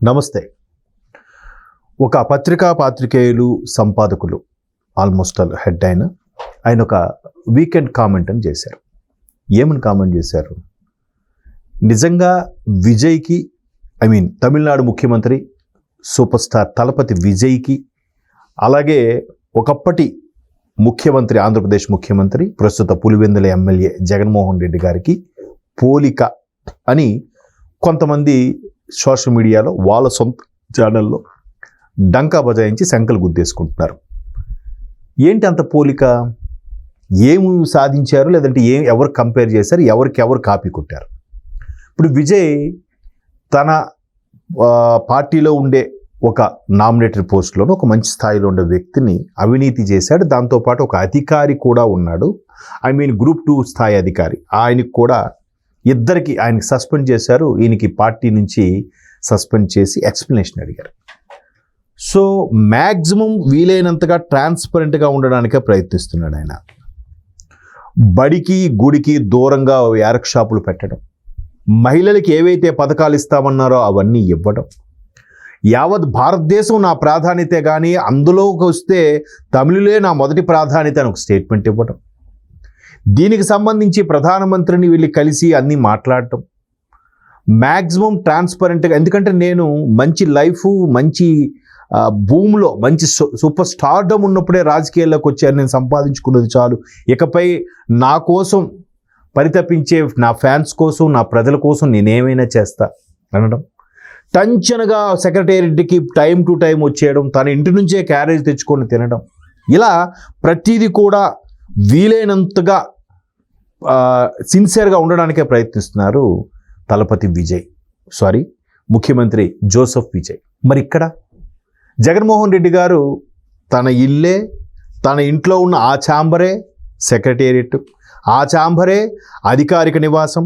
నమస్తే. ఒక పాత్రికేయులు సంపాదకులు ఆల్మోస్ట్ ఆల్ హెడ్ ఆయన ఒక వీకెండ్ కామెంట్ అని చేశారు. ఏమని కామెంట్ చేశారు? నిజంగా విజయ్కి తమిళనాడు ముఖ్యమంత్రి సూపర్ స్టార్ తలపతి విజయ్కి, అలాగే ఒకప్పటి ముఖ్యమంత్రి ఆంధ్రప్రదేశ్ ముఖ్యమంత్రి ప్రస్తుత పులివెందుల ఎమ్మెల్యే జగన్మోహన్ రెడ్డి గారికి పోలిక అని కొంతమంది సోషల్ మీడియాలో వాళ్ళ సొంత ఛానల్లో డంకా బజాయించి శంకలు గుద్దేసుకుంటున్నారు. ఏంటి అంత పోలిక? ఏమి సాధించారు? లేదంటే ఎవరు కంపేర్ చేశారు? ఎవరు కాపీ కొట్టారు? ఇప్పుడు విజయ్ తన పార్టీలో ఉండే ఒక నామినేటెడ్ పోస్టులోనూ ఒక మంచి స్థాయిలో ఉండే వ్యక్తిని అవినీతి చేశాడు. దాంతోపాటు ఒక అధికారి కూడా ఉన్నాడు, గ్రూప్ 2 స్థాయి అధికారి. ఆయనకి కూడా ఇద్దరికి ఆయనకి సస్పెండ్ చేశారు. ఈయనకి పార్టీ నుంచి సస్పెండ్ చేసి ఎక్స్ప్లెనేషన్ అడిగారు. సో మ్యాక్సిమం వీలైనంతగా ట్రాన్స్పరెంట్గా ఉండడానికే ప్రయత్నిస్తున్నాడు ఆయన. బడికి గుడికి దూరంగా యారక్ షాపులు పెట్టడం, మహిళలకి ఏవైతే పథకాలు ఇస్తామన్నారో అవన్నీ ఇవ్వడం, యావత్ భారతదేశం నా ప్రాధాన్యతే కానీ అందులోకి వస్తే తమిళులే నా మొదటి ప్రాధాన్యత అని ఒక స్టేట్మెంట్ ఇవ్వడం, దీనికి సంబంధించి ప్రధానమంత్రిని వెళ్ళి కలిసి అన్నీ మాట్లాడటం, మ్యాక్సిమం ట్రాన్స్పరెంట్గా. ఎందుకంటే నేను మంచి లైఫ్, మంచి భూమిలో మంచి సూపర్ స్టార్డమ్ ఉన్నప్పుడే రాజకీయాల్లోకి వచ్చాను, నేను సంపాదించుకున్నది చాలు, ఇకపై నా కోసం పరితపించే నా ఫ్యాన్స్ కోసం, నా ప్రజల కోసం నేనేమైనా చేస్తా అనడం, టంచనగా సెక్రటేరియట్కి టైం టు టైం వచ్చేయడం, తన ఇంటి నుంచే క్యారేజ్ తెచ్చుకొని తినడం, ఇలా ప్రతిదీ కూడా వీలైనంతగా సిన్సియర్గా ఉండడానికే ప్రయత్నిస్తున్నారు తలపతి విజయ్, ముఖ్యమంత్రి జోసెఫ్ విజయ్. మరి ఇక్కడ జగన్మోహన్ రెడ్డి గారు తన ఇల్లే, తన ఇంట్లో ఉన్న ఆ ఛాంబరే సెక్రటేరియట్, ఆ ఛాంబరే అధికారిక నివాసం,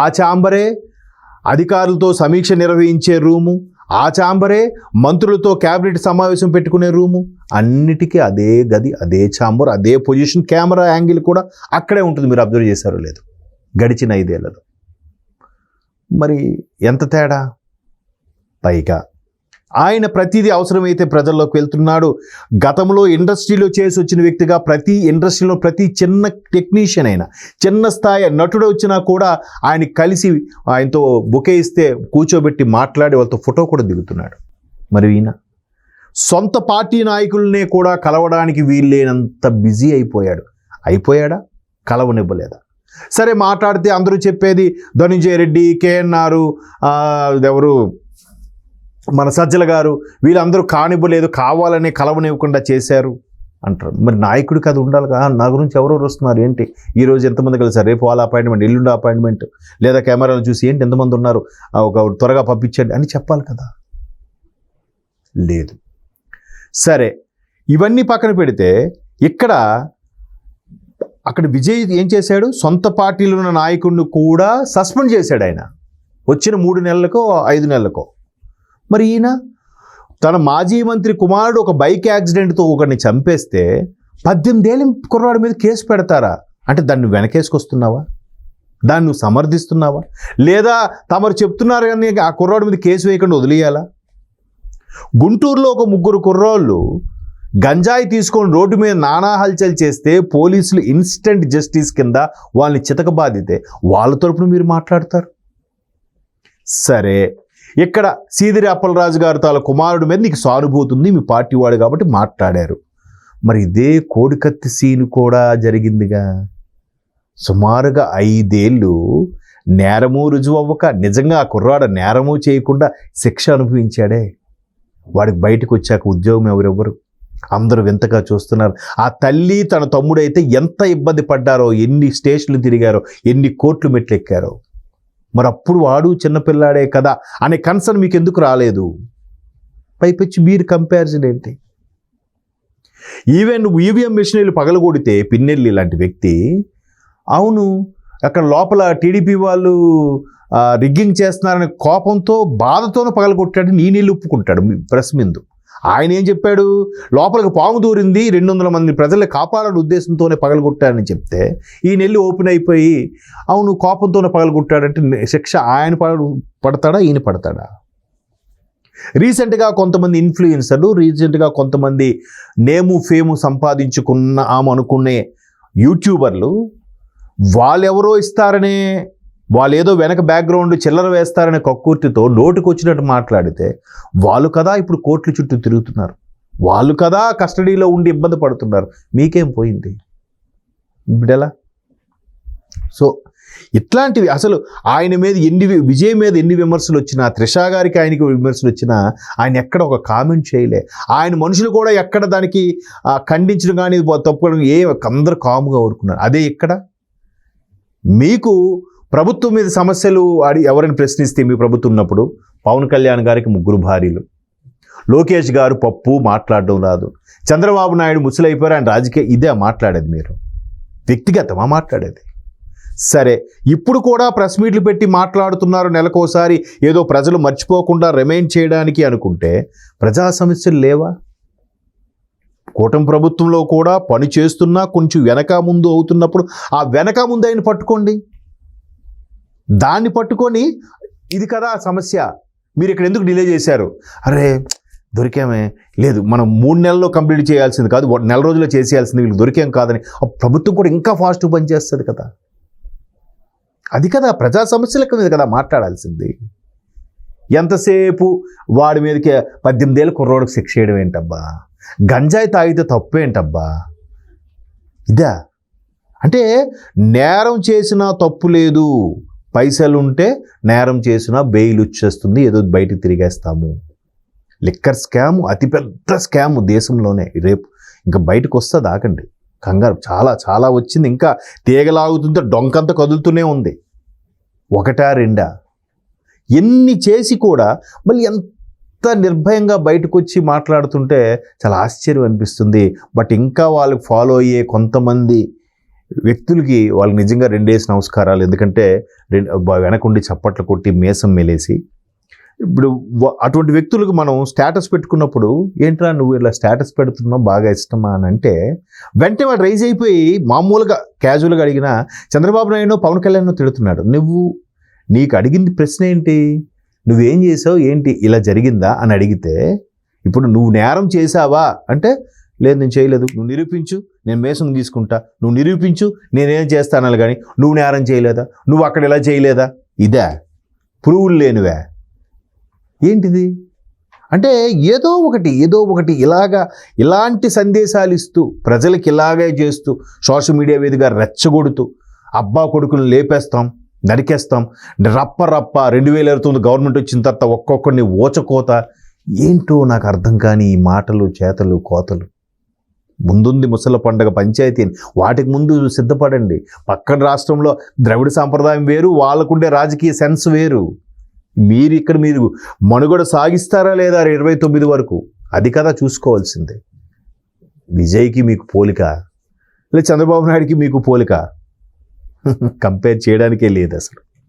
ఆ ఛాంబరే అధికారులతో సమీక్ష నిర్వహించే రూము, ఆ ఛాంబరే మంత్రులతో క్యాబినెట్ సమావేశం పెట్టుకునే రూము, అన్నిటికీ అదే గది, అదే ఛాంబర్, అదే పొజిషన్, కెమెరా యాంగిల్ కూడా అక్కడే ఉంటుంది. మీరు అబ్జర్వ్ చేశారో లేదు గడిచిన 5 ఏళ్లలో. మరి ఎంత తేడా? పైగా ఆయన ప్రతిదీ అవసరమైతే ప్రజల్లోకి వెళ్తున్నాడు. గతంలో ఇండస్ట్రీలో చేసి వచ్చిన వ్యక్తిగా ప్రతి ఇండస్ట్రీలో ప్రతి చిన్న టెక్నీషియన్ అయినా, చిన్న స్థాయి నటుడు వచ్చినా కూడా ఆయన కలిసి ఆయనతో బొకే ఇస్తే కూర్చోబెట్టి మాట్లాడి వాళ్ళతో ఫోటో కూడా దిగుతున్నాడు. మరి ఈయన సొంత పార్టీ నాయకులనే కూడా కలవడానికి వీల్లేనంత బిజీ అయిపోయాడా? కలవనివ్వలేదా? సరే, మాట్లాడితే అందరూ చెప్పేది ధనుంజయ రెడ్డి, కేఎన్ఆర్, ఎవరు మన సజ్జల గారు, వీళ్ళందరూ కానివ్వలేదు, కావాలనే కలవనివ్వకుండా చేశారు అంటారు. మరి నాయకుడికి అది ఉండాలి కదా. నా గురించి ఎవరెవరు వస్తున్నారు, ఏంటి ఈరోజు ఎంతమంది కలిసారు, రేపు వాళ్ళ అపాయింట్మెంట్, ఎల్లుండి అపాయింట్మెంట్, లేదా కెమెరాలు చూసి ఏంటి ఎంతమంది ఉన్నారు, ఒక త్వరగా పంపించండి అని చెప్పాలి కదా. లేదు. సరే, ఇవన్నీ పక్కన పెడితే అక్కడ విజయ్ ఏం చేశాడు? సొంత పార్టీలో ఉన్న నాయకుడిని కూడా సస్పెండ్ చేశాడు ఆయన, వచ్చిన 3 నెలలకో 5 నెలలకో. మరి ఈయన తన మాజీ మంత్రి కుమారుడు ఒక బైక్ యాక్సిడెంట్తో ఒకరిని చంపేస్తే 18 ఏళ్ళ కుర్రాడి మీద కేసు పెడతారా? అంటే దాన్ని వెనకేసుకొస్తున్నావా? దాన్ని నువ్వు సమర్థిస్తున్నావా? లేదా తమరు చెప్తున్నారు కానీ ఆ కుర్రాడి మీద కేసు వేయకుండా వదిలేయాలా? గుంటూరులో ఒక 3 కుర్రోళ్ళు గంజాయి తీసుకొని రోడ్డు మీద నానా హల్చల్ చేస్తే పోలీసులు ఇన్స్టెంట్ జస్టిస్ కింద వాళ్ళని చితకబాదితే వాళ్ళ తరపున మీరు మాట్లాడతారు. సరే, ఇక్కడ సీదిరి అప్పలరాజు గారు తాల కుమారుడి మీద నీకు సానుభూతి ఉంది, మీ పార్టీ వాడు కాబట్టి మాట్లాడారు. మరి ఇదే కోడికత్తి సీన్ కూడా జరిగిందిగా. సుమారుగా 5 ఏళ్ళు నేరము రుజువు అవ్వక, నిజంగా ఆ కుర్రాడు నేరము చేయకుండా శిక్ష అనుభవించాడే. వాడికి బయటకు వచ్చాక ఉద్యోగం ఎవరెవరు? అందరూ వింతగా చూస్తున్నారు. ఆ తల్లి తన తమ్ముడైతే ఎంత ఇబ్బంది పడ్డారో, ఎన్ని స్టేషన్లు తిరిగారో, ఎన్ని కోర్టులు మెట్లు ఎక్కారో. మరి అప్పుడు వాడు చిన్నపిల్లాడే కదా అనే కన్సర్న్ మీకు ఎందుకు రాలేదు? పైపెచ్చి మీరు కంపారిజన్ ఏంటి? ఈవెన్ ఈవీఎం మెషినరీలు పగలగొడితే పిన్నెల్లి లాంటి వ్యక్తి, అవును అక్కడ లోపల టీడీపీ వాళ్ళు రిగ్గింగ్ చేస్తున్నారనే కోపంతో బాధతోనూ పగలగొట్టాడు, నీళ్ళు ఒప్పుకుంటాడు ప్రెస్ ముందు. ఆయన ఏం చెప్పాడు? లోపలికి పాము దూరింది, 200 మంది ప్రజల్ని కాపాడాలని ఉద్దేశంతోనే పగలగొట్టాడని చెప్తే ఈయన వెళ్ళి ఓపెన్ అయిపోయి అవును కోపంతోనే పగలగొట్టాడంటే శిక్ష ఆయన పడతాడా, ఈయన పడతాడా? రీసెంట్గా కొంతమంది ఇన్ఫ్లుయెన్సర్లు, రీసెంట్గా కొంతమంది నేము ఫేము అనుకునే యూట్యూబర్లు వాళ్ళెవరో ఇస్తారనే, వాళ్ళు ఏదో వెనక బ్యాక్గ్రౌండ్ చిల్లర వేస్తారనే కక్కుర్తితో నోటికి వచ్చినట్టు మాట్లాడితే వాళ్ళు కదా ఇప్పుడు కోర్టుల చుట్టూ తిరుగుతున్నారు, వాళ్ళు కదా కస్టడీలో ఉండి ఇబ్బంది పడుతున్నారు. మీకేం పోయింది ఇప్పుడెలా? సో ఇట్లాంటివి అసలు ఆయన మీద విజయ్ మీద ఎన్ని విమర్శలు వచ్చినా, త్రిష గారికి ఆయనకి విమర్శలు వచ్చినా ఆయన ఎక్కడ ఒక కామెంట్ చేయలే. ఆయన మనుషులు కూడా ఎక్కడ దానికి ఖండించడం కానీ తప్పుకోవడం అందరూ కాముగా ఊరుకున్నారు. అదే ఇక్కడ మీకు ప్రభుత్వం మీద సమస్యలు ఎవరైనా ప్రశ్నిస్తే మీ ప్రభుత్వం ఉన్నప్పుడు పవన్ కళ్యాణ్ గారికి 3 భార్యలు, లోకేష్ గారు పప్పు మాట్లాడడం రాదు, చంద్రబాబు నాయుడు ముసలైపోయారు, ఆయన రాజకీయ ఇదే మాట్లాడేది, మీరు వ్యక్తిగతమా మాట్లాడేది? సరే, ఇప్పుడు కూడా ప్రెస్ మీట్లు పెట్టి మాట్లాడుతున్నారు నెలకోసారి, ఏదో ప్రజలు మర్చిపోకుండా రిమైండ్ చేయడానికి అనుకుంటే ప్రజా సమస్యలు లేవా? కూటమి ప్రభుత్వంలో కూడా పని చేస్తున్నా కొంచెం వెనక ముందు అవుతున్నప్పుడు ఆ వెనక ముందు ఆయన పట్టుకోండి, దాన్ని పట్టుకొని ఇది కదా సమస్య, మీరు ఇక్కడ ఎందుకు డిలే చేశారు, అరే దొరికామే, లేదు మనం 3 నెలల్లో కంప్లీట్ చేయాల్సింది కాదు, 1 నెల రోజుల్లో చేసేయాల్సింది, వీళ్ళు దొరికాం కాదని ప్రభుత్వం కూడా ఇంకా ఫాస్ట్గా పనిచేస్తుంది కదా. అది కదా ప్రజా సమస్యల మీద కదా మాట్లాడాల్సింది. ఎంతసేపు వాడి మీదకి 18 ఏళ్ళ కుర్రోడికి శిక్ష చేయడం ఏంటబ్బా, గంజాయి తాగితే తప్పేంటబ్బా, ఇదా? అంటే నేరం చేసినా తప్పు లేదు, పైసలు ఉంటే నేరం చేసినా బెయిల్ వచ్చేస్తుంది, ఏదో బయటికి తిరిగేస్తాము. లిక్కర్ స్కామ్ అతిపెద్ద స్కామ్ దేశంలోనే, రేపు ఇంకా బయటకు వస్తుంది, ఆకండి కంగారు, చాలా చాలా వచ్చింది, ఇంకా తీగలాగుతుంటే డొంకంతా కదులుతూనే ఉంది. 1, 2 ఎన్ని చేసి కూడా మళ్ళీ ఎంత నిర్భయంగా బయటకు వచ్చి మాట్లాడుతుంటే చాలా ఆశ్చర్యం అనిపిస్తుంది. బట్ ఇంకా వాళ్ళకి ఫాలో అయ్యే కొంతమంది వ్యక్తులకి వాళ్ళకి నిజంగా 2 నమస్కారాలు. ఎందుకంటే వెనకుండి చప్పట్లు కొట్టి మేసం మెలేసి, ఇప్పుడు అటువంటి వ్యక్తులకు మనం స్టేటస్ పెట్టుకున్నప్పుడు ఏంట్రా నువ్వు ఇలా స్టేటస్ పెడుతున్నావు బాగా ఇష్టమా అని అంటే వెంటనే వాడు రైజ్ అయిపోయి మామూలుగా క్యాజువల్గా అడిగినా చంద్రబాబు నాయుడు పవన్ కళ్యాణ్ తిడుతున్నాడు. నీకు అడిగింది ప్రశ్న ఏంటి, నువ్వేం చేసావు ఏంటి, ఇలా జరిగిందా అని అడిగితే, ఇప్పుడు నువ్వు నేరం చేసావా అంటే లేదు నేను చేయలేదు, నువ్వు నిరూపించు నేను మేసం తీసుకుంటా, నువ్వు నిరూపించు నేనేం చేస్తాను కానీ నువ్వు నేరం చేయలేదా, నువ్వు అక్కడ ఇలా చేయలేదా, ఇదే ప్రూవ్లు లేనివే ఏంటిది అంటే ఏదో ఒకటి ఇలాంటి సందేశాలు ఇస్తూ ప్రజలకి ఇలాగే చేస్తూ సోషల్ మీడియా వేదికగా రెచ్చగొడుతూ అబ్బా కొడుకులను లేపేస్తాం నరికేస్తాం రప్ప 2029 గవర్నమెంట్ వచ్చిన తర్వాత ఒక్కొక్కరిని ఓచకోత ఏంటో నాకు అర్థం కాని ఈ మాటలు చేతలు కోతలు. ముందుంది ముసల పండగ పంచాయతీ, వాటికి ముందు సిద్ధపడండి. పక్కన రాష్ట్రంలో ద్రవిడ సాంప్రదాయం వేరు, వాళ్ళకుండే రాజకీయ సెన్స్ వేరు. మీరు మనుగడ సాగిస్తారా లేదా 29 వరకు, అది కదా చూసుకోవాల్సిందే. విజయ్కి మీకు పోలిక, లేదా చంద్రబాబు నాయుడికి మీకు పోలిక కంపేర్ చేయడానికే లేదు అసలు.